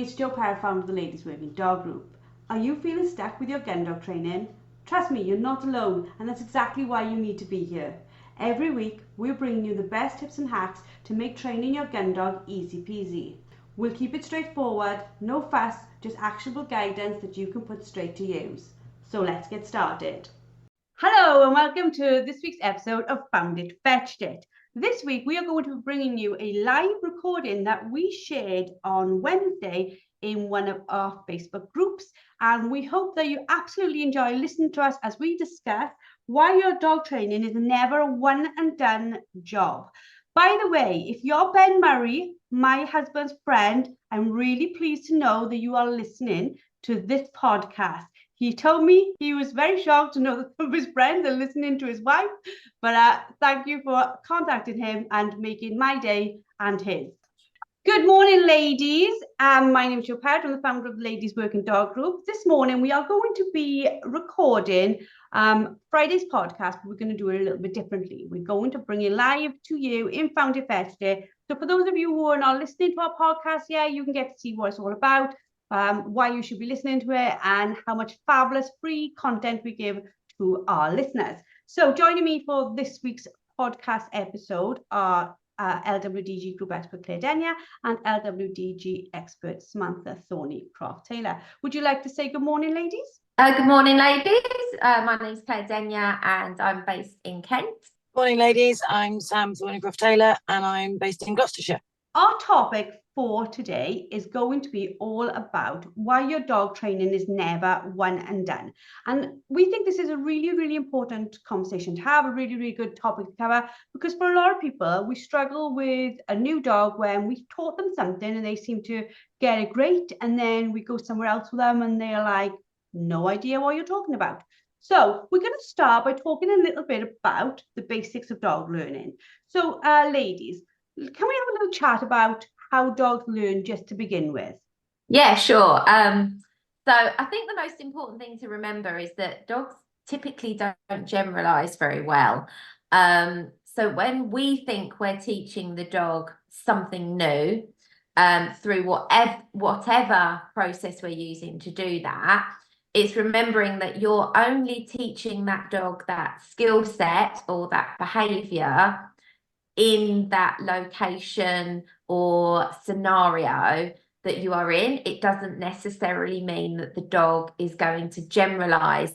it's Joe Parr, founder of the Ladies Working Dog Group. Are you feeling stuck with your gun dog training? Trust me, you're not alone, and that's exactly why you need to be here. Every week, we're bringing you the best tips and hacks to make training your gun dog easy peasy. We'll keep it straightforward, no fuss, just actionable guidance that you can put straight to use. So let's get started. Hello and welcome to this week's episode of Found It, Fetched It. This week we are going to be bringing you a live recording that we shared on Wednesday in one of our Facebook groups, and we hope that you absolutely enjoy listening to us as we discuss why your dog training is never a one and done job. By the way, if you're Ben Murray, my husband's friend, I'm really pleased to know that you are listening to this podcast. He told me he was very shocked to know that some of his friends are listening to his wife, but thank you for contacting him and making my day and his. Good morning, ladies. My name is Joe Parr. I'm the founder of the Ladies Working Dog Group. This morning, we are going to be recording Friday's podcast, but we're going to do it a little bit differently. We're going to bring it live to you in Found It, Fetched It. So for those of you who are not listening to our podcast, you can get to see what it's all about. Why you should be listening to it, and how much fabulous free content we give to our listeners. So joining me for this week's podcast episode are LWDG Group Expert Claire Denia and LWDG Expert Samantha Thorney-Croft-Taylor. Would you like to say good morning, ladies? Good morning, ladies. My name is Claire Denia and I'm based in Kent. Morning, ladies. I'm Sam Thorney-Croft-Taylor and I'm based in Gloucestershire. Our topic for today is going to be all about why your dog training is never one and done. And we think this is a really, really important conversation to have, a really, really good topic to cover, because for a lot of people, we struggle with a new dog when we taught them something and they seem to get it great. And then we go somewhere else with them and they're like, no idea what you're talking about. So we're going to start by talking a little bit about the basics of dog learning. So ladies, can we have a little chat about how dogs learn just to begin with? Yeah, sure. So I think the most important thing to remember is that dogs typically don't generalize very well. So when we think we're teaching the dog something new, through whatever process we're using to do that, it's remembering that you're only teaching that dog that skill set or that behavior in that location or scenario that you are in. It doesn't necessarily mean that the dog is going to generalize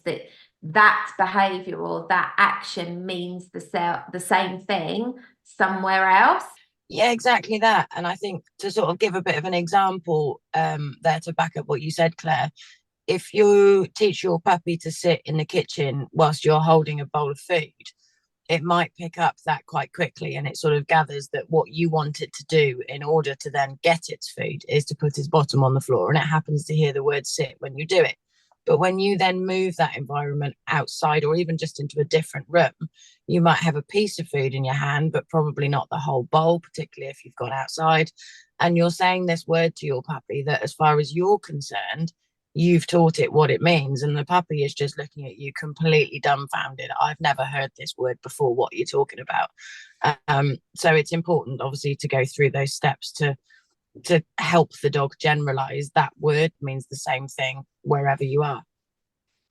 that behavior or that action means the same thing somewhere else. Yeah, exactly that. And I think to sort of give a bit of an example there to back up what you said, Claire, if you teach your puppy to sit in the kitchen whilst you're holding a bowl of food, it might pick up that quite quickly, and it sort of gathers that what you want it to do in order to then get its food is to put its bottom on the floor, and it happens to hear the word sit when you do it. But when you then move that environment outside or even just into a different room, you might have a piece of food in your hand, but probably not the whole bowl, particularly if you've gone outside. And you're saying this word to your puppy that, as far as you're concerned, you've taught it what it means, and the puppy is just looking at you completely dumbfounded. I've never heard this word before. What are you talking about? So it's important, obviously, to go through those steps to help the dog generalize. That word means the same thing wherever you are.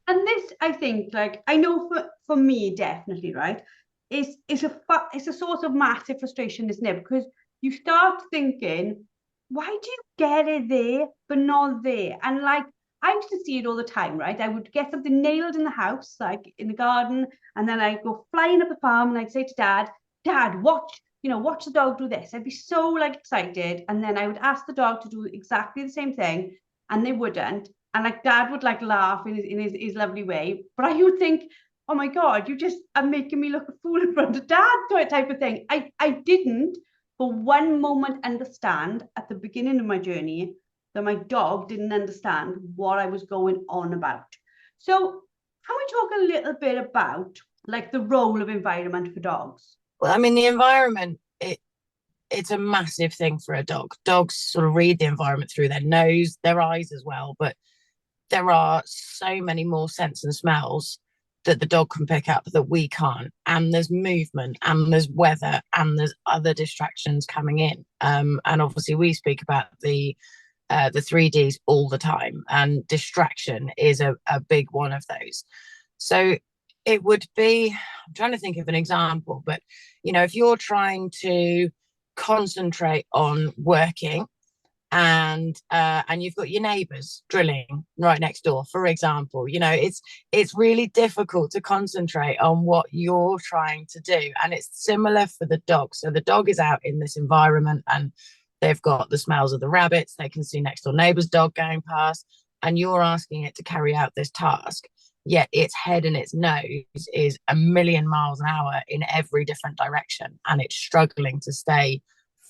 And this, I think, like, I know for me, definitely, right, it's a source of massive frustration, isn't it? Because you start thinking, why do you get it there but not there? And like, I used to see it all the time, right? I would get something nailed in the house, like in the garden, and then I'd go flying up the farm and I'd say to Dad, watch the dog do this. I'd be so like excited. And then I would ask the dog to do exactly the same thing and they wouldn't. And like Dad would like laugh in his lovely way. But I would think, oh my God, you just are making me look a fool in front of Dad, type of thing. I didn't for one moment understand at the beginning of my journey that my dog didn't understand what I was going on about. So can we talk a little bit about like the role of environment for dogs? Well, I mean, the environment, it's a massive thing for a dog. Dogs sort of read the environment through their nose, their eyes as well, but there are so many more scents and smells that the dog can pick up that we can't. And there's movement and there's weather and there's other distractions coming in. And obviously we speak about the the 3Ds all the time, and distraction is a big one of those. So it would be, I'm trying to think of an example, but if you're trying to concentrate on working, and you've got your neighbors drilling right next door, for example, it's really difficult to concentrate on what you're trying to do. And it's similar for the dog. So the dog is out in this environment, and they've got the smells of the rabbits, they can see next door neighbor's dog going past, and you're asking it to carry out this task, yet its head and its nose is a million miles an hour in every different direction, and it's struggling to stay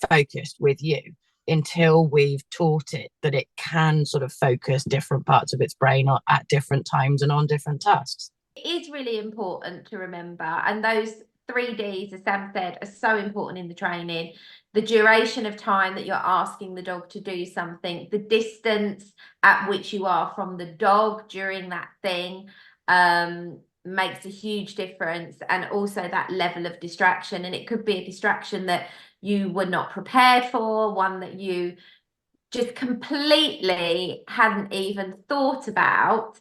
focused with you until we've taught it that it can sort of focus different parts of its brain at different times and on different tasks. It is really important to remember, and those 3Ds, as Sam said, are so important in the training. The duration of time that you're asking the dog to do something, the distance at which you are from the dog during that thing, makes a huge difference. And also that level of distraction, and it could be a distraction that you were not prepared for, one that you just completely hadn't even thought about,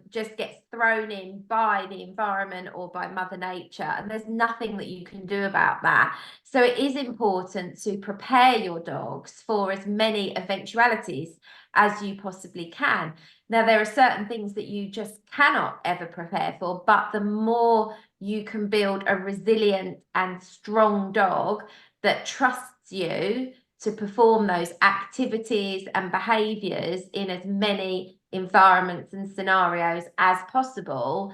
just gets thrown in by the environment or by Mother Nature, and there's nothing that you can do about that. So it is important to prepare your dogs for as many eventualities as you possibly can. Now, there are certain things that you just cannot ever prepare for, but the more you can build a resilient and strong dog that trusts you to perform those activities and behaviours in as many environments and scenarios as possible,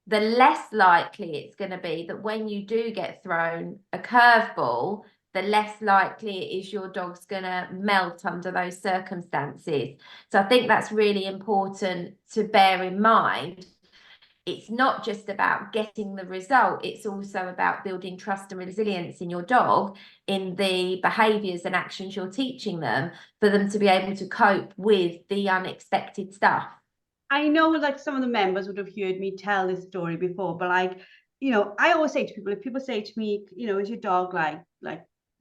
the less likely it's going to be that when you do get thrown a curveball, the less likely it is your dog's going to melt under those circumstances. So I think that's really important to bear in mind. It's not just about getting the result, it's also about building trust and resilience in your dog in the behaviours and actions you're teaching them, for them to be able to cope with the unexpected stuff. I know like some of the members would have heard me tell this story before, but like, I always say to people, if people say to me, is your dog like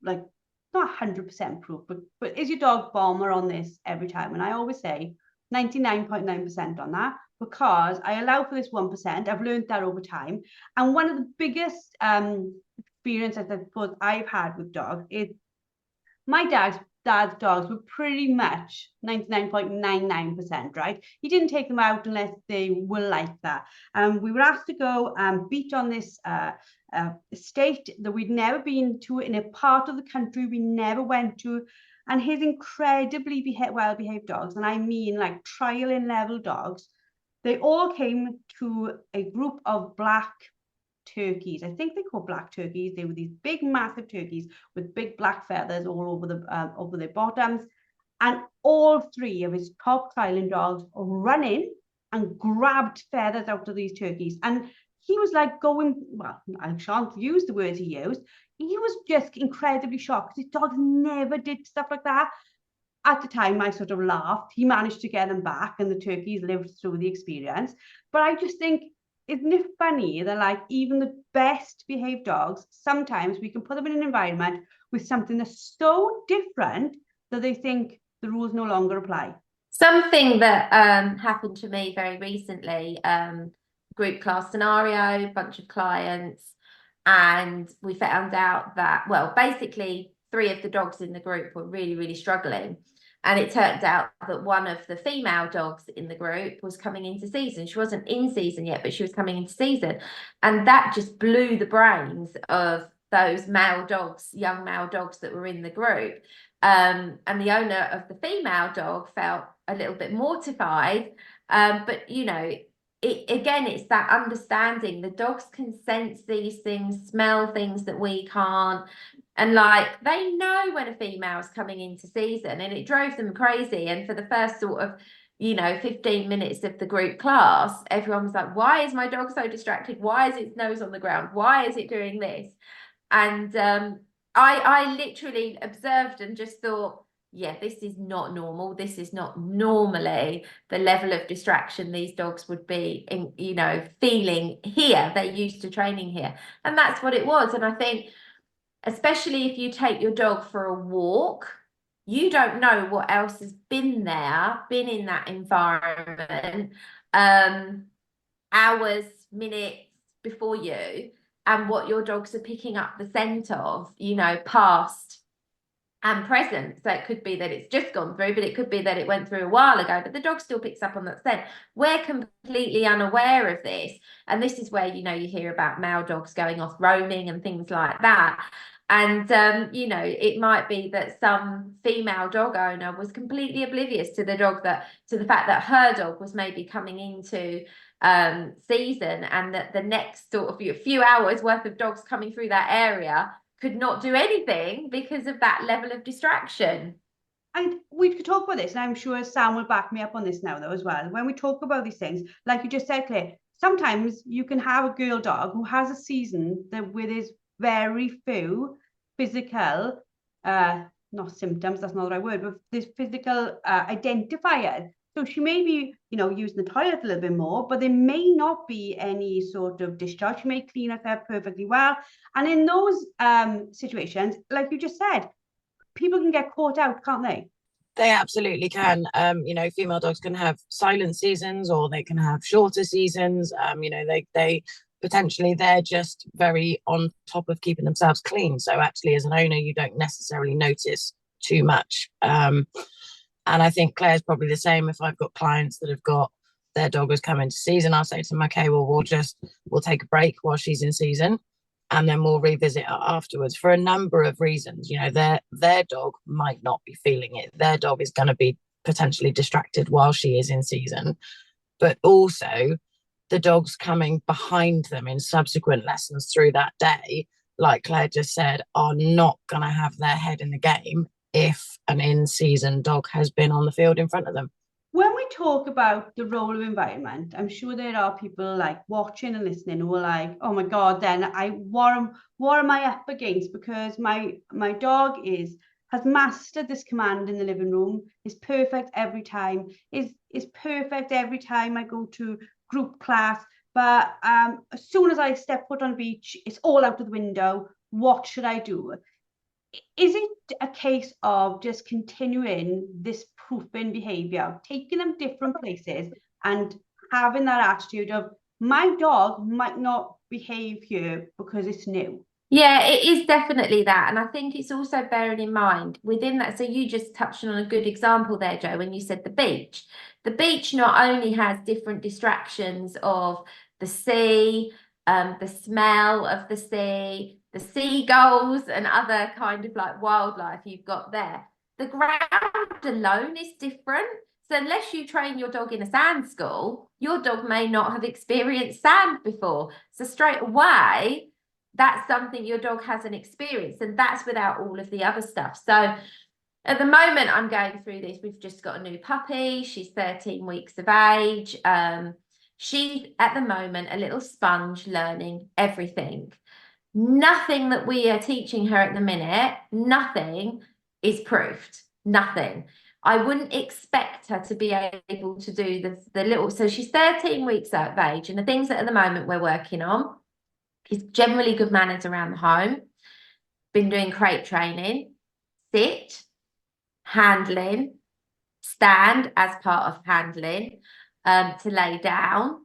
not 100% proof, but is your dog bomber on this every time? And I always say 99.9% on that, because I allow for this 1%. I've learned that over time. And one of the biggest experiences I suppose I've had with dogs is my dad's dogs were pretty much 99.99%, right? He didn't take them out unless they were like that. We were asked to go beat on this estate that we'd never been to, in a part of the country we never went to. And his incredibly well-behaved dogs, and I mean like trial-in level dogs, they all came to a group of black turkeys. I think they call black turkeys. They were these big, massive turkeys with big black feathers all over their bottoms. And all three of his top trialing dogs ran in and grabbed feathers out of these turkeys. And he was like going, well, I shan't use the words he used. He was just incredibly shocked. His dogs never did stuff like that. At the time, I sort of laughed. He managed to get them back, and the turkeys lived through the experience. But I just think, isn't it funny that like even the best behaved dogs, sometimes we can put them in an environment with something that's so different that they think the rules no longer apply. Something that happened to me very recently, group class scenario, bunch of clients, and we found out that, well, basically 3 of the dogs in the group were really, really struggling. And it turned out that one of the female dogs in the group was coming into season. She wasn't in season yet, but she was coming into season. And that just blew the brains of those male dogs, young male dogs that were in the group. And the owner of the female dog felt a little bit mortified. But, it's that understanding. The dogs can sense these things, smell things that we can't. And like, they know when a female's coming into season, and it drove them crazy. And for the first sort of, 15 minutes of the group class, everyone was like, why is my dog so distracted? Why is its nose on the ground? Why is it doing this? And I literally observed and just thought, yeah, this is not normal. This is not normally the level of distraction these dogs would be in, feeling here. They're used to training here. And that's what it was. And I think, especially if you take your dog for a walk, you don't know what else has been there, been in that environment, hours, minutes before you, and what your dogs are picking up the scent of, you know, past and present. So it could be that it's just gone through, but it could be that it went through a while ago, but the dog still picks up on that scent. We're completely unaware of this. And this is where, you know, you hear about male dogs going off roaming and things like that. And, you know, it might be that some female dog owner was completely oblivious to the fact that her dog was maybe coming into season, and that the next sort of few hours worth of dogs coming through that area could not do anything because of that level of distraction. And we could talk about this, and I'm sure Sam will back me up on this now, though, as well. When we talk about these things, like you just said, Claire, sometimes you can have a girl dog who has a season that with his very few physical, not symptoms, that's not the right word, but this physical identifiers. So she may be, you know, using the toilet a little bit more, but there may not be any sort of discharge. She may clean herself perfectly well. And in those situations, like you just said, people can get caught out, can't they? They absolutely can. You know, female dogs can have silent seasons, or they can have shorter seasons. You know, they potentially, they're just very on top of keeping themselves clean. So actually, as an owner, you don't necessarily notice too much. And I think Claire's probably the same. If I've got clients that have got their dog has come into season, I'll say to them, okay, well, we'll take a break while she's in season, and then we'll revisit it afterwards, for a number of reasons. You know, their dog might not be feeling it. Their dog is going to be potentially distracted while she is in season, but also the dogs coming behind them in subsequent lessons through that day, like Claire just said, are not going to have their head in the game if an in-season dog has been on the field in front of them. When we talk about the role of environment, I'm sure there are people like watching and listening who are like, oh my God, then what am I up against? Because my dog has mastered this command in the living room, is perfect every time, is perfect every time I go to group class. But as soon as I step foot on the beach, it's all out of the window. What should I do? Is it a case of just continuing this proofing behavior, taking them different places and having that attitude of my dog might not behave here because it's new? Yeah, it is definitely that. And I think it's also bearing in mind within that. So you just touched on a good example there, Joe, when you said the beach. The beach not only has different distractions of the sea, the smell of the sea, the seagulls and other kind of like wildlife you've got there. The ground alone is different. So unless you train your dog in a sand school, your dog may not have experienced sand before. So straight away, that's something your dog hasn't experienced, and that's without all of the other stuff. So at the moment I'm going through this, we've just got a new puppy. She's 13 weeks of age. She's at the moment a little sponge learning everything. Nothing that we are teaching her at the minute, nothing is proofed. Nothing. I wouldn't expect her to be able to do the little, so she's 13 weeks of age, and the things that at the moment we're working on is generally good manners around the home, been doing crate training, sit, handling, stand as part of handling, to lay down,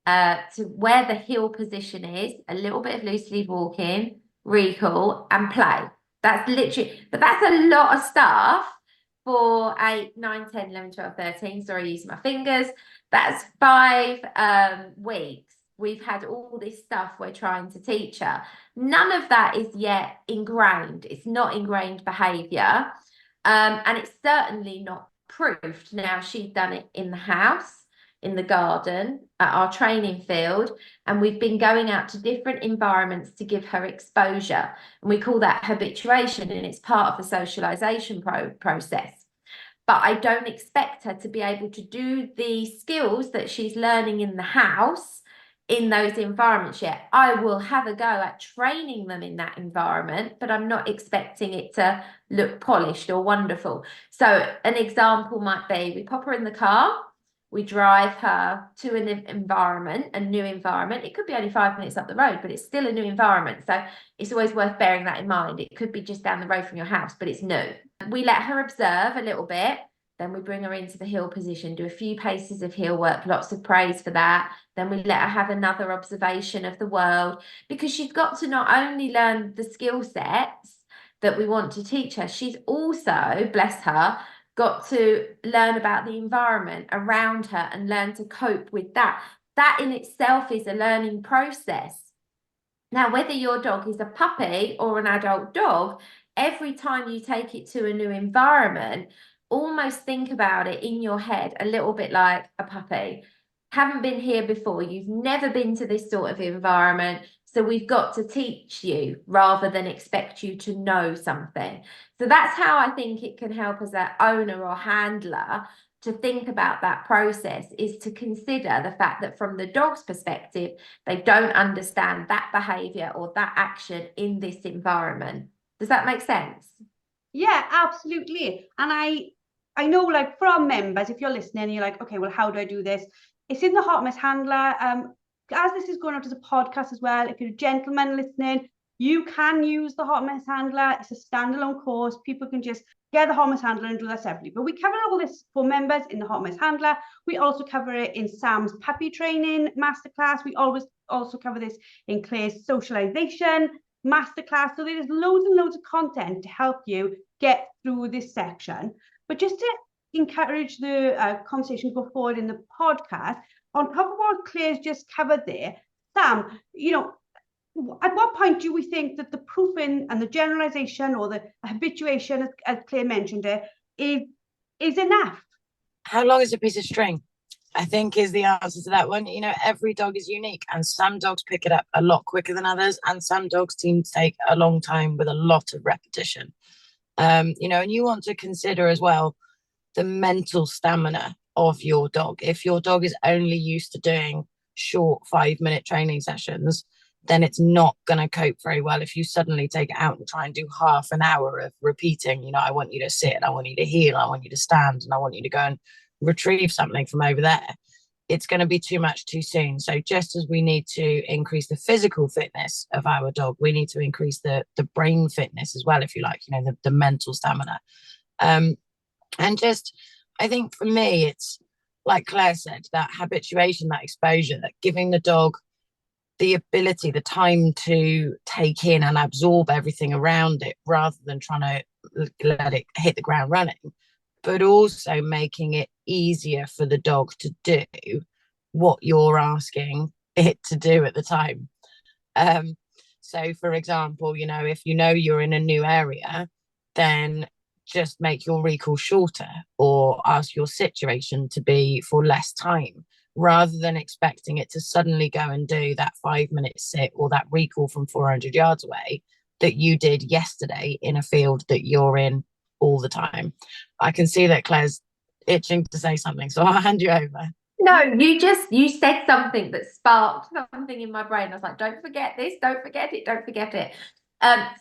to where the heel position is, a little bit of loose lead walking, recall, and play. That's literally, but that's a lot of stuff for 8, 9, 10, 11, 12, 13. Sorry, using my fingers. That's 5 weeks. We've had all this stuff we're trying to teach her. None of that is yet ingrained. It's not ingrained behaviour. And it's certainly not proofed. Now, she's done it in the house, in the garden, at our training field, and we've been going out to different environments to give her exposure. And we call that habituation, and it's part of the socialisation process. But I don't expect her to be able to do the skills that she's learning in the house in those environments yet. I will have a go at training them in that environment, but I'm not expecting it to look polished or wonderful. So an example might be, we pop her in the car, We drive her to an environment, a new environment. It could be only 5 minutes up the road, but it's still a new environment. So it's always worth bearing that in mind. It could be just down the road from your house, but it's new. We let her observe a little bit. Then we bring her into the heel position, do a few paces of heel work, lots of praise for that. Then we let her have another observation of the world, because she's got to not only learn the skill sets that we want to teach her, she's also, bless her, got to learn about the environment around her and learn to cope with that. That in itself is a learning process. Now, whether your dog is a puppy or an adult dog, every time you take it to a new environment, almost think about it in your head a little bit like a puppy. Haven't been here before, you've never been to this sort of environment, so we've got to teach you rather than expect you to know something. So that's how I think it can help as an owner or handler to think about that process, is to consider the fact that from the dog's perspective, they don't understand that behavior or that action in this environment. Does that make sense? Yeah, absolutely. And I know, like, for our members, if you're listening, you're like, okay, well, how do I do this? It's in the Hot Mess Handler. As this is going out as a podcast as well, if you're a gentleman listening, you can use the Hot Mess Handler. It's a standalone course. People can just get the Hot Mess Handler and do that separately. But we cover all this for members in the Hot Mess Handler. We also cover it in Sam's puppy training masterclass. We always also cover this in Claire's socialization masterclass. So there's loads and loads of content to help you get through this section. But just to encourage the conversation to go forward in the podcast, on top of what Claire's just covered there, Sam, you know, at what point do we think that the proofing and the generalization or the habituation, as Claire mentioned it, is enough? How long is a piece of string? I think is the answer to that one. You know, every dog is unique, and some dogs pick it up a lot quicker than others, and some dogs seem to take a long time with a lot of repetition. You know, and you want to consider as well the mental stamina of your dog. If your dog is only used to doing short 5-minute training sessions, then it's not going to cope very well if you suddenly take it out and try and do half an hour of repeating, you know, I want you to sit, I want you to heel, I want you to stand, and I want you to go and retrieve something from over there. It's going to be too much too soon. So just as we need to increase the physical fitness of our dog, we need to increase the brain fitness as well, if you like, you know, the mental stamina. And just, I think for me, it's like Claire said, that habituation, that exposure, that giving the dog the ability, the time to take in and absorb everything around it, rather than trying to let it hit the ground running, but also making it easier for the dog to do what you're asking it to do at the time. So, for example, you know, if you know you're in a new area, then just make your recall shorter, or ask your situation to be for less time, rather than expecting it to suddenly go and do that 5-minute sit or that recall from 400 yards away that you did yesterday in a field that you're in all the time. I can see that Claire's itching to say something, so I'll hand you over. No, you said something that sparked something in my brain. I was like, don't forget this, don't forget it, don't forget it.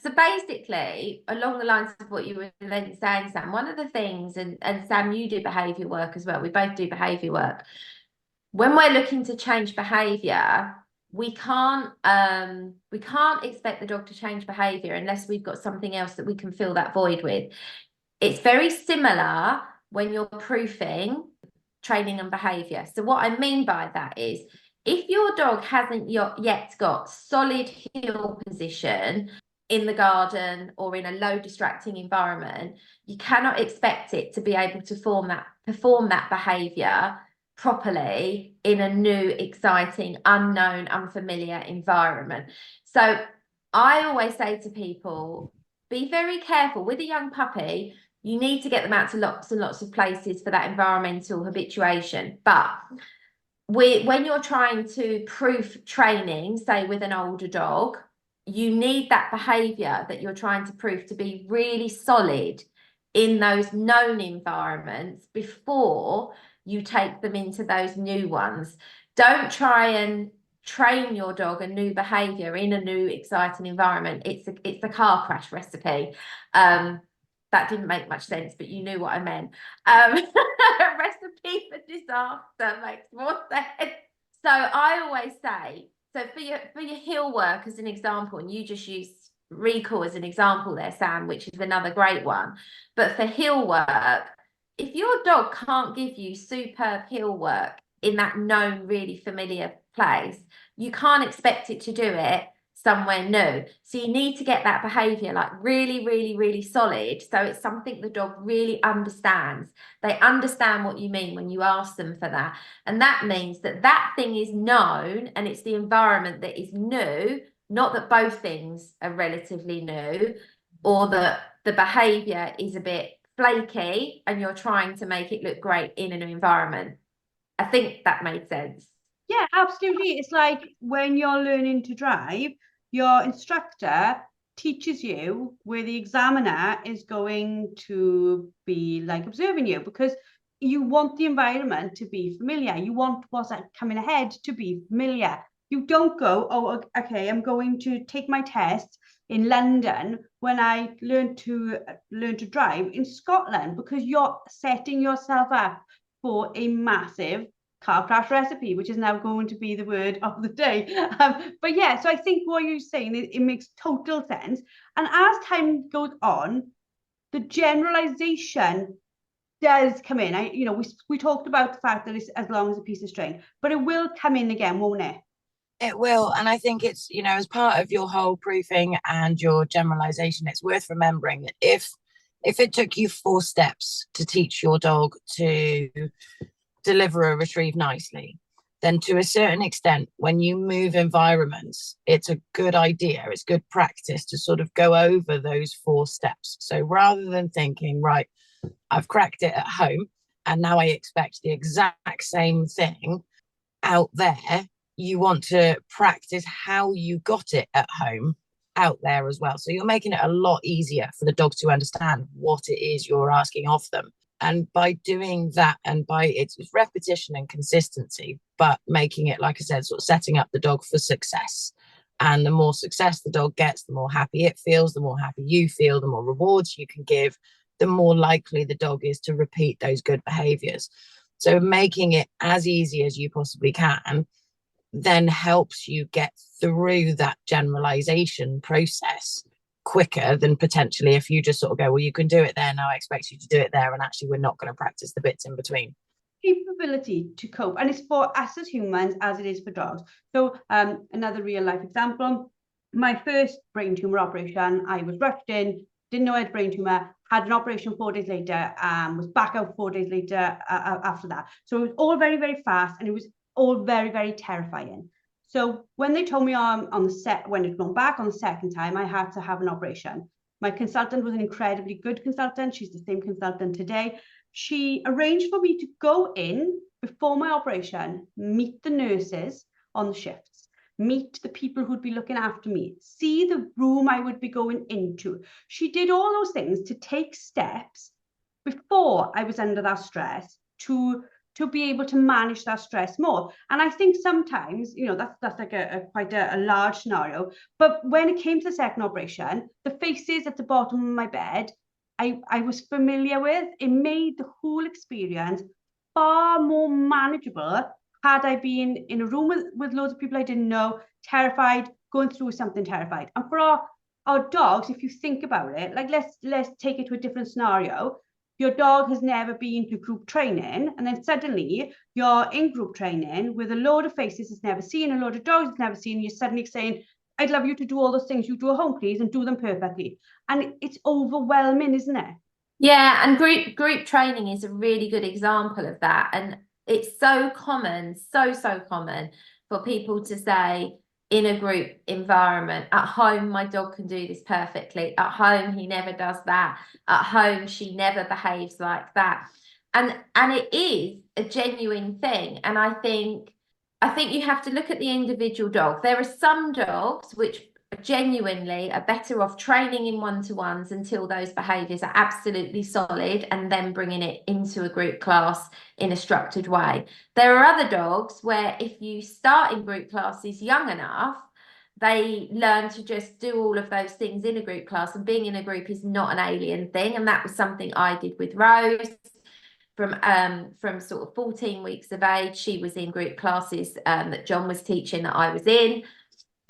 So basically, along the lines of what you were then saying, Sam, one of the things, and Sam, you do behaviour work as well, we both do behaviour work. When we're looking to change behaviour, we can't expect the dog to change behaviour unless we've got something else that we can fill that void with. It's very similar when you're proofing training and behaviour. So what I mean by that is, if your dog hasn't yet got solid heel position in the garden or in a low distracting environment, you cannot expect it to be able to perform that behaviour properly in a new, exciting, unknown, unfamiliar environment. So I always say to people, be very careful with a young puppy. You need to get them out to lots and lots of places for that environmental habituation. But when you're trying to proof training, say with an older dog, you need that behaviour that you're trying to proof to be really solid in those known environments before you take them into those new ones. Don't try and train your dog a new behaviour in a new, exciting environment. It's a car crash recipe. That didn't make much sense, but you knew what I meant. A recipe for after makes more sense. So I always say, so for your hill work as an example, and you just used recall as an example there, Sam, which is another great one. But for hill work, if your dog can't give you superb hill work in that known, really familiar place, you can't expect it to do it somewhere new. So you need to get that behavior like really, really, really solid. So it's something the dog really understands. They understand what you mean when you ask them for that. And that means that that thing is known and it's the environment that is new, not that both things are relatively new or that the behavior is a bit flaky and you're trying to make it look great in a new environment. I think that made sense. Yeah, absolutely. It's like when you're learning to drive, your instructor teaches you where the examiner is going to be like observing you, because you want the environment to be familiar. You want what's coming ahead to be familiar. You don't go, oh, okay, I'm going to take my test in London when I learn to drive in Scotland, because you're setting yourself up for a massive car crash recipe, which is now going to be the word of the day. But yeah, so I think what you're saying, it makes total sense. And as time goes on, the generalization does come in. We talked about the fact that it's as long as a piece of string, but it will come in again, won't it? It will. And I think it's, as part of your whole proofing and your generalization, it's worth remembering that if it took you 4 steps to teach your dog to deliver a retrieve nicely, then to a certain extent, when you move environments, it's a good idea, it's good practice to sort of go over those 4 steps. So rather than thinking, right, I've cracked it at home and now I expect the exact same thing out there, you want to practice how you got it at home out there as well. So you're making it a lot easier for the dog to understand what it is you're asking of them. And by doing that, and by it's repetition and consistency, but making it, like I said, sort of setting up the dog for success. And the more success the dog gets, the more happy it feels, the more happy you feel, the more rewards you can give, the more likely the dog is to repeat those good behaviors. So making it as easy as you possibly can then helps you get through that generalization process quicker than potentially if you just sort of go, well, you can do it there, now I expect you to do it there, and actually we're not going to practice the bits in between. Capability to cope, and it's for us as humans as it is for dogs. So another real life example, my first brain tumor operation, I was rushed in, didn't know I had brain tumor, had an operation 4 days later, was back out 4 days later after that. So it was all very, very fast, and it was all very, very terrifying. So when they told me on the set, when it went back on the second time, I had to have an operation. My consultant was an incredibly good consultant. She's the same consultant today. She arranged for me to go in before my operation, meet the nurses on the shifts, meet the people who'd be looking after me, see the room I would be going into. She did all those things to take steps before I was under that stress to be able to manage that stress more. And I think sometimes, that's like quite a large scenario. But when it came to the second operation, the faces at the bottom of my bed, I was familiar with. It made the whole experience far more manageable had I been in a room with loads of people I didn't know, terrified, going through something terrified. And for our dogs, if you think about it, like let's take it to a different scenario. Your dog has never been to group training, and then suddenly you're in group training with a load of faces it's never seen, a load of dogs it's never seen, and you're suddenly saying, I'd love you to do all those things you do at home, please, and do them perfectly. And it's overwhelming, isn't it? Yeah, and group training is a really good example of that. And it's so common, so common for people to say in a group environment, at home, my dog can do this perfectly. At home, he never does that. At home, she never behaves like that. And it is a genuine thing. And I think you have to look at the individual dog. There are some dogs which genuinely are better off training in one-to-ones until those behaviours are absolutely solid and then bringing it into a group class in a structured way. There are other dogs where if you start in group classes young enough, they learn to just do all of those things in a group class, and being in a group is not an alien thing. And that was something I did with Rose. from sort of 14 weeks of age. She was in group classes that John was teaching that I was in.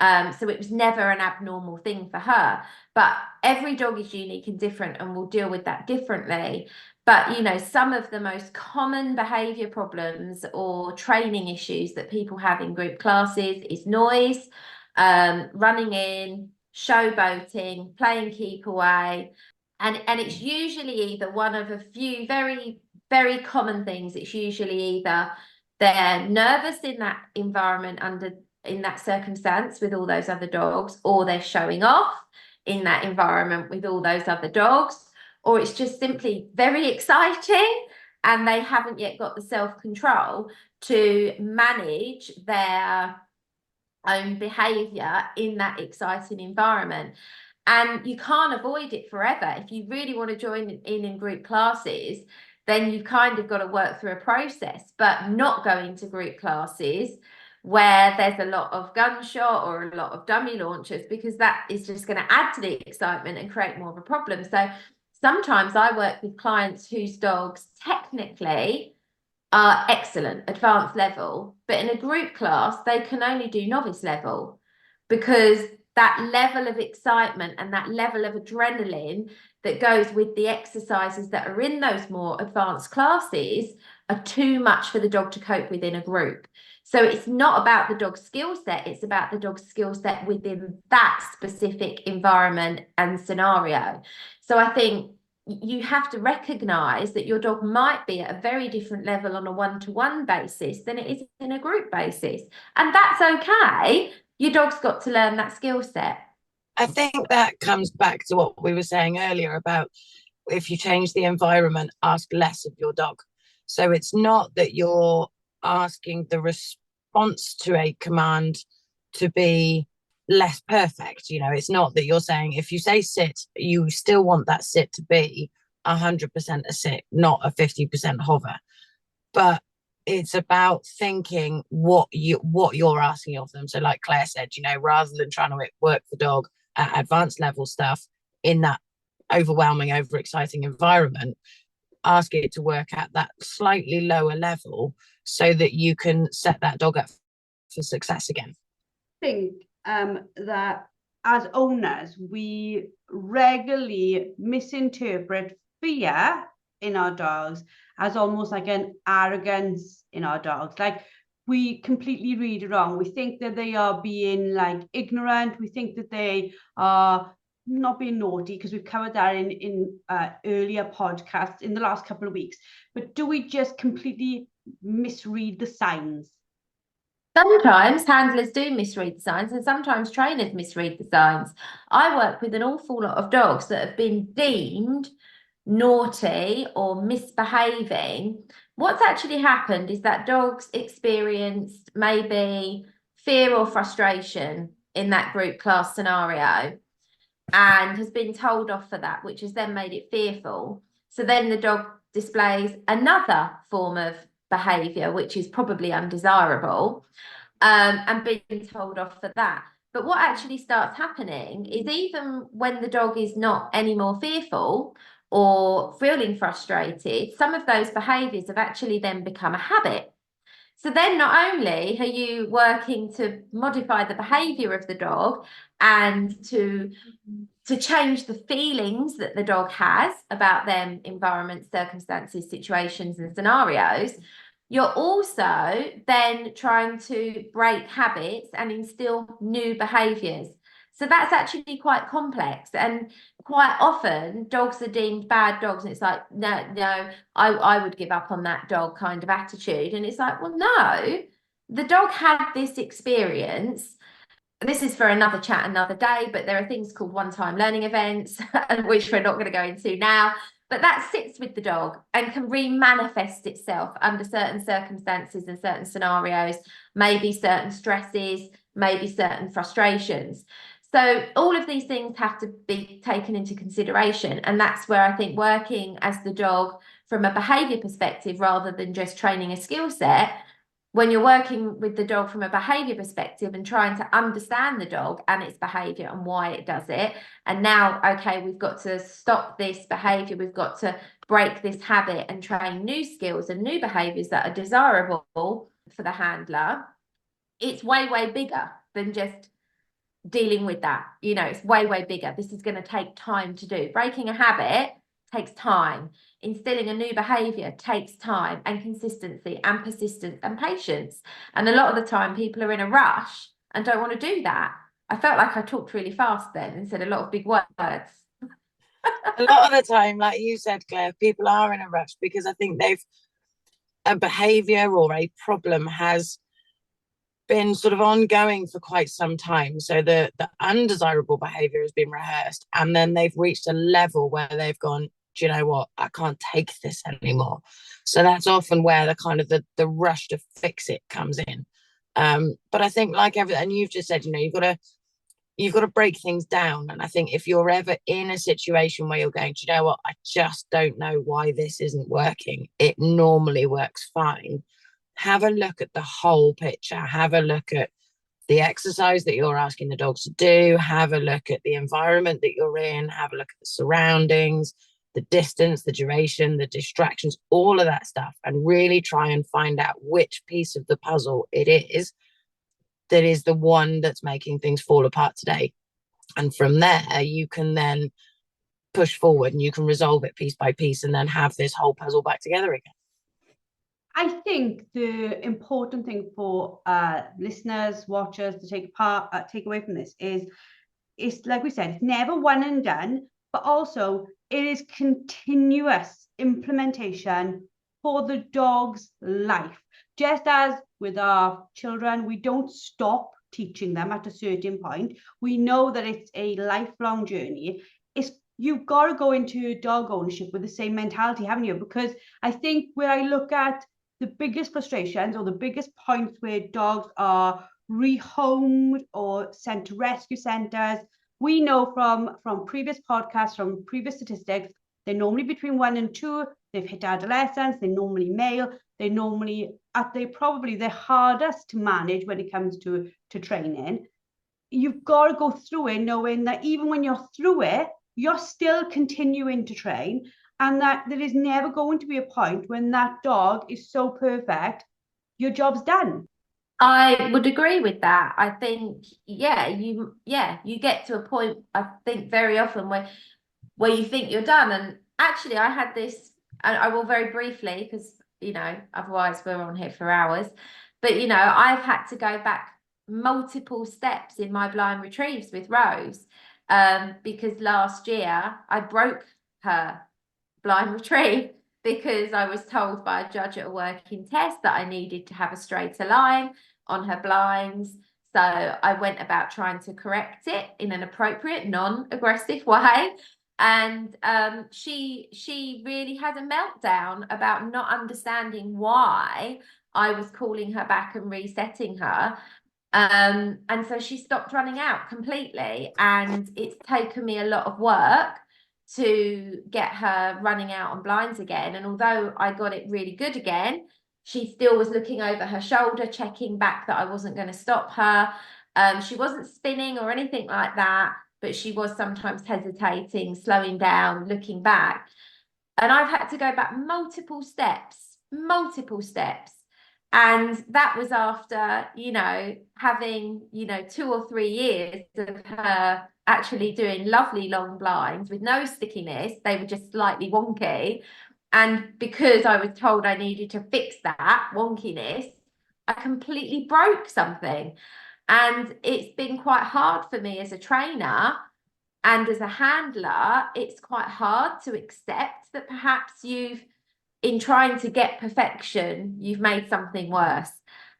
So it was never an abnormal thing for her. But every dog is unique and different, and we'll deal with that differently. But, you know, some of the most common behaviour problems or training issues that people have in group classes is noise, running in, showboating, playing keep away. And it's usually either one of a few very, very common things. It's usually either they're nervous in that environment in that circumstance with all those other dogs, or they're showing off in that environment with all those other dogs, or it's just simply very exciting and they haven't yet got the self-control to manage their own behavior in that exciting environment. And you can't avoid it forever. If you really want to join in group classes, then you've kind of got to work through a process. But not going to group classes where there's a lot of gunshot or a lot of dummy launchers, because that is just going to add to the excitement and create more of a problem. So sometimes I work with clients whose dogs technically are excellent, advanced level, but in a group class, they can only do novice level, because that level of excitement and that level of adrenaline that goes with the exercises that are in those more advanced classes are too much for the dog to cope with in a group. So it's not about the dog's skill set, it's about the dog's skill set within that specific environment and scenario. So I think you have to recognize that your dog might be at a very different level on a one-to-one basis than it is in a group basis. And that's okay. Your dog's got to learn that skill set. I think that comes back to what we were saying earlier about, if you change the environment, ask less of your dog. So it's not that you're asking the response to a command to be less perfect. You know, it's not that you're saying, if you say sit, you still want that sit to be 100% a sit, not a 50% hover. But it's about thinking what you're asking of them. So like Claire said, you know, rather than trying to work the dog at advanced level stuff in that overwhelming, overexciting environment, ask it to work at that slightly lower level so that you can set that dog up for success again. I think that as owners, we regularly misinterpret fear in our dogs as almost like an arrogance in our dogs. Like, we completely read it wrong. We think that they are being like ignorant. We think that they are not being naughty, because we've covered that in earlier podcasts in the last couple of weeks. But do we just completely misread the signs? Sometimes handlers do misread the signs, and sometimes trainers misread the signs. I work with an awful lot of dogs that have been deemed naughty or misbehaving. What's actually happened is that dog's experienced maybe fear or frustration in that group class scenario and has been told off for that, which has then made it fearful. So then the dog displays another form of behaviour, which is probably undesirable, and being told off for that. But what actually starts happening is, even when the dog is not any more fearful or feeling frustrated, some of those behaviours have actually then become a habit. So then not only are you working to modify the behaviour of the dog and to change the feelings that the dog has about them environments, circumstances, situations and scenarios, you're also then trying to break habits and instill new behaviours. So that's actually quite complex, and quite often dogs are deemed bad dogs, and it's like, no, I would give up on that dog kind of attitude. And it's like, well, no, the dog had this experience. This is for another chat another day, but there are things called one-time learning events, which we're not going to go into now. But that sits with the dog and can re-manifest itself under certain circumstances and certain scenarios, maybe certain stresses, maybe certain frustrations. So all of these things have to be taken into consideration. And that's where I think working as the dog from a behaviour perspective, rather than just training a skill set, when you're working with the dog from a behaviour perspective and trying to understand the dog and its behaviour and why it does it, and now, okay, we've got to stop this behaviour, we've got to break this habit and train new skills and new behaviors that are desirable for the handler, it's way, way bigger than just dealing with that. You know, it's way, way bigger. This is going to take time to do. Breaking a habit takes time. Instilling a new behavior takes time and consistency and persistence and patience. And a lot of the time people are in a rush and don't want to do that. I felt like I talked really fast then and said a lot of big words. A lot of the time, like you said, Claire, people are in a rush because I think a behavior or a problem has been sort of ongoing for quite some time. So the undesirable behavior has been rehearsed, and then they've reached a level where they've gone, do you know what, I can't take this anymore. So that's often where the kind of the rush to fix it comes in. But I think, like everything, and you've just said, you know, you've got to break things down. And I think if you're ever in a situation where you're going, do you know what, I just don't know why this isn't working, it normally works fine. Have a look at the whole picture. Have a look at the exercise that you're asking the dogs to do. Have a look at the environment that you're in. Have a look at the surroundings, the distance, the duration, the distractions, all of that stuff, and really try and find out which piece of the puzzle it is that is the one that's making things fall apart today. And from there, you can then push forward and you can resolve it piece by piece and then have this whole puzzle back together again. I think the important thing for listeners, watchers to take away from this is like we said, it's never one and done, but also it is continuous implementation for the dog's life. Just as with our children, we don't stop teaching them at a certain point. We know that it's a lifelong journey. You've got to go into dog ownership with the same mentality, haven't you? Because I think when I look at the biggest frustrations or the biggest points where dogs are rehomed or sent to rescue centers, we know from previous podcasts, from previous statistics, they're normally between 1 and 2. They've hit adolescence. They're normally male. They're probably the hardest to manage when it comes to training. You've got to go through it knowing that even when you're through it, you're still continuing to train, and that there is never going to be a point when that dog is so perfect, your job's done. I would agree with that. I think, you get to a point, I think, very often where you think you're done. And actually, I had this, and I will very briefly, because, you know, otherwise we're on here for hours. But, you know, I've had to go back multiple steps in my blind retrieves with Rose, because last year I broke her blind retrieve because I was told by a judge at a working test that I needed to have a straighter line on her blinds. So I went about trying to correct it in an appropriate, non-aggressive way. And she really had a meltdown about not understanding why I was calling her back and resetting her. And so she stopped running out completely. And it's taken me a lot of work to get her running out on blinds again. And although I got it really good again, she still was looking over her shoulder, checking back that I wasn't going to stop her. She wasn't spinning or anything like that, but she was sometimes hesitating, slowing down, looking back. And I've had to go back multiple steps. And that was after, you know, having, you know, 2 or 3 years of her actually doing lovely long blinds with no stickiness. They were just slightly wonky. And because I was told I needed to fix that wonkiness, I completely broke something. And it's been quite hard for me as a trainer and as a handler. It's quite hard to accept that perhaps in trying to get perfection, you've made something worse.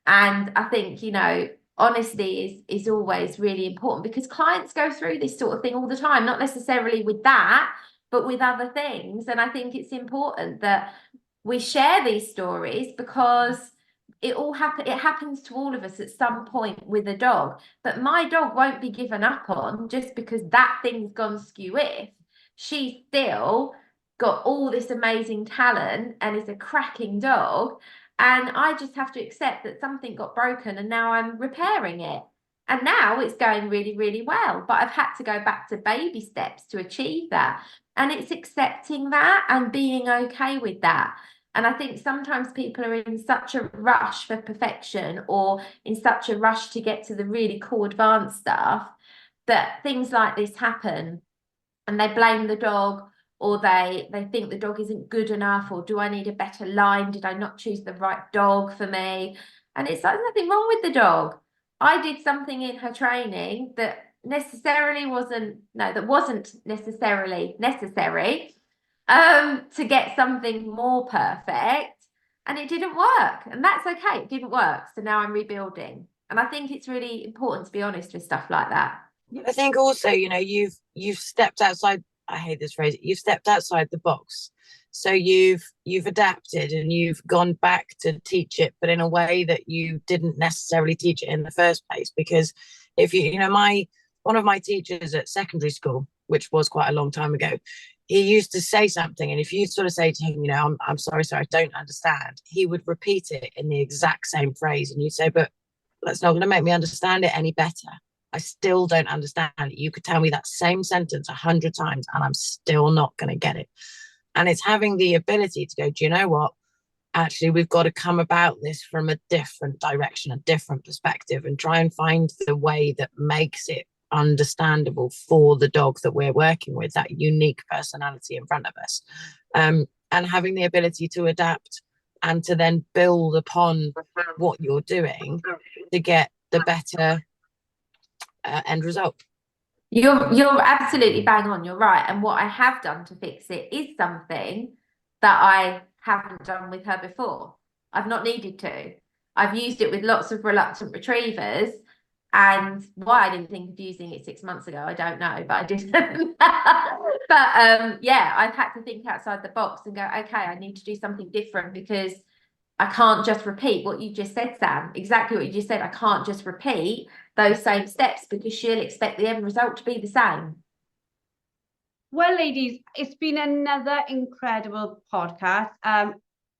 And I think, you know, honesty is always really important, because clients go through this sort of thing all the time, not necessarily with that, but with other things. And I think it's important that we share these stories, because it happens to all of us at some point with a dog. But my dog won't be given up on just because that thing's gone skew-if. She's still got all this amazing talent and is a cracking dog, and I just have to accept that something got broken and now I'm repairing it. And now it's going really, really well. But I've had to go back to baby steps to achieve that. And it's accepting that and being okay with that. And I think sometimes people are in such a rush for perfection or in such a rush to get to the really cool advanced stuff that things like this happen and they blame the dog, or they think the dog isn't good enough, or do I need a better line? Did I not choose the right dog for me? And it's like, nothing wrong with the dog. I did something in her training that wasn't necessarily necessary to get something more perfect, and it didn't work, and that's okay. It didn't work, so now I'm rebuilding. And I think it's really important to be honest with stuff like that. I think also, you've stepped outside. I hate this phrase. You've stepped outside the box. So you've adapted and you've gone back to teach it, but in a way that you didn't necessarily teach it in the first place. Because if one of my teachers at secondary school, which was quite a long time ago, he used to say something, and if you sort of say to him, I'm sorry, I don't understand, he would repeat it in the exact same phrase, and you'd say, but that's not going to make me understand it any better. I still don't understand it. You could tell me that same sentence 100 times and I'm still not going to get it. And it's having the ability to go, do you know what? Actually, we've got to come about this from a different direction, a different perspective, and try and find the way that makes it understandable for the dog that we're working with, that unique personality in front of us. And having the ability to adapt and to then build upon what you're doing to get the better end result. You're absolutely bang on. You're right. And what I have done to fix it is something that I haven't done with her before. I've not needed to. I've used it with lots of reluctant retrievers, and why I didn't think of using it 6 months ago, I don't know, but I didn't. But yeah, I've had to think outside the box and go, okay, I need to do something different, because I can't just repeat what you just said, Sam. Exactly what you just said. I can't just repeat those same steps, because she'll expect the end result to be the same. Well, ladies, it's been another incredible podcast.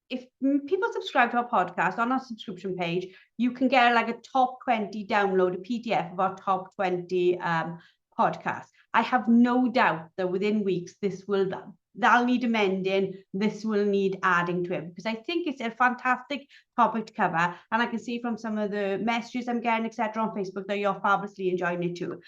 If people subscribe to our podcast on our subscription page, you can get like a top 20 download, a PDF of our top 20 podcasts. I have no doubt that within weeks that'll need amending, this will need adding to it, because I think it's a fantastic topic to cover, and I can see from some of the messages I'm getting, etc., on Facebook, that you're fabulously enjoying it too.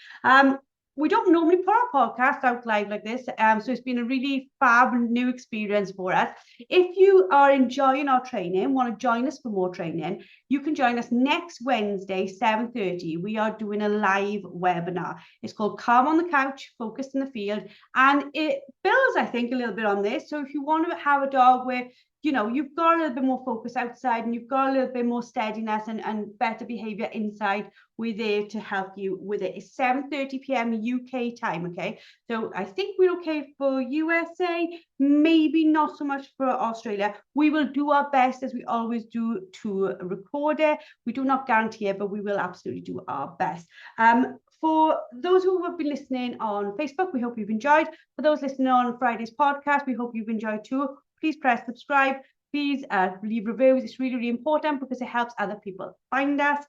We don't normally put our podcast out live like this, so it's been a really fab new experience for us. If you are enjoying our training, want to join us for more training, you can join us next Wednesday, 7:30. We are doing a live webinar. It's called Calm on the Couch, Focused in the Field, and it builds, I think, a little bit on this. So if you want to have a dog where you've got a little bit more focus outside and you've got a little bit more steadiness and better behavior inside, we're there to help you with it. It's 7:30 p.m. UK time, okay? So I think we're okay for USA, maybe not so much for Australia. We will do our best, as we always do, to record it. We do not guarantee it, but we will absolutely do our best. For those who have been listening on Facebook, we hope you've enjoyed. For those listening on Friday's podcast, we hope you've enjoyed too. Please press subscribe. Please leave reviews. It's really, really important, because it helps other people find us.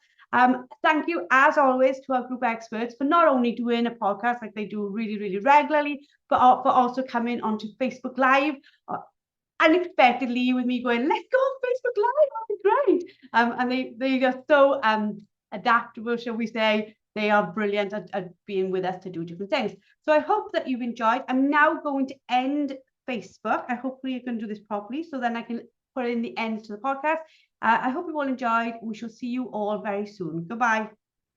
Thank you, as always, to our group experts for not only doing a podcast like they do really, really regularly, but for also coming onto Facebook Live unexpectedly with me going, let's go Facebook Live, that'll be great. And they are so adaptable, shall we say. They are brilliant at being with us to do different things. So I hope that you've enjoyed. I'm now going to end Facebook. I hopefully you can do this properly, so then I can put in the end to the podcast. I hope you all enjoyed. We shall see you all very soon. Goodbye.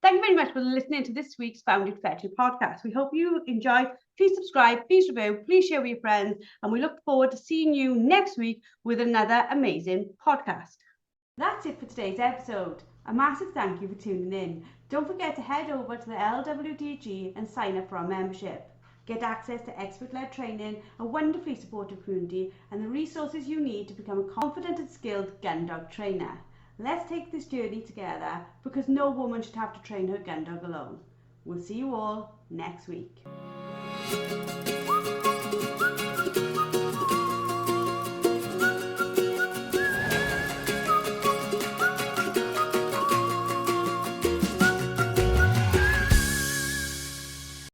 Thank you very much for listening to this week's Founded Fetched podcast. We hope you enjoyed. Please subscribe, please review, please share with your friends, and we look forward to seeing you next week with another amazing podcast. That's it for today's episode. A massive thank you for tuning in. Don't forget to head over to the LWDG and sign up for our membership. Get access to expert-led training, a wonderfully supportive community, and the resources you need to become a confident and skilled gun dog trainer. Let's take this journey together, because no woman should have to train her gun dog alone. We'll see you all next week.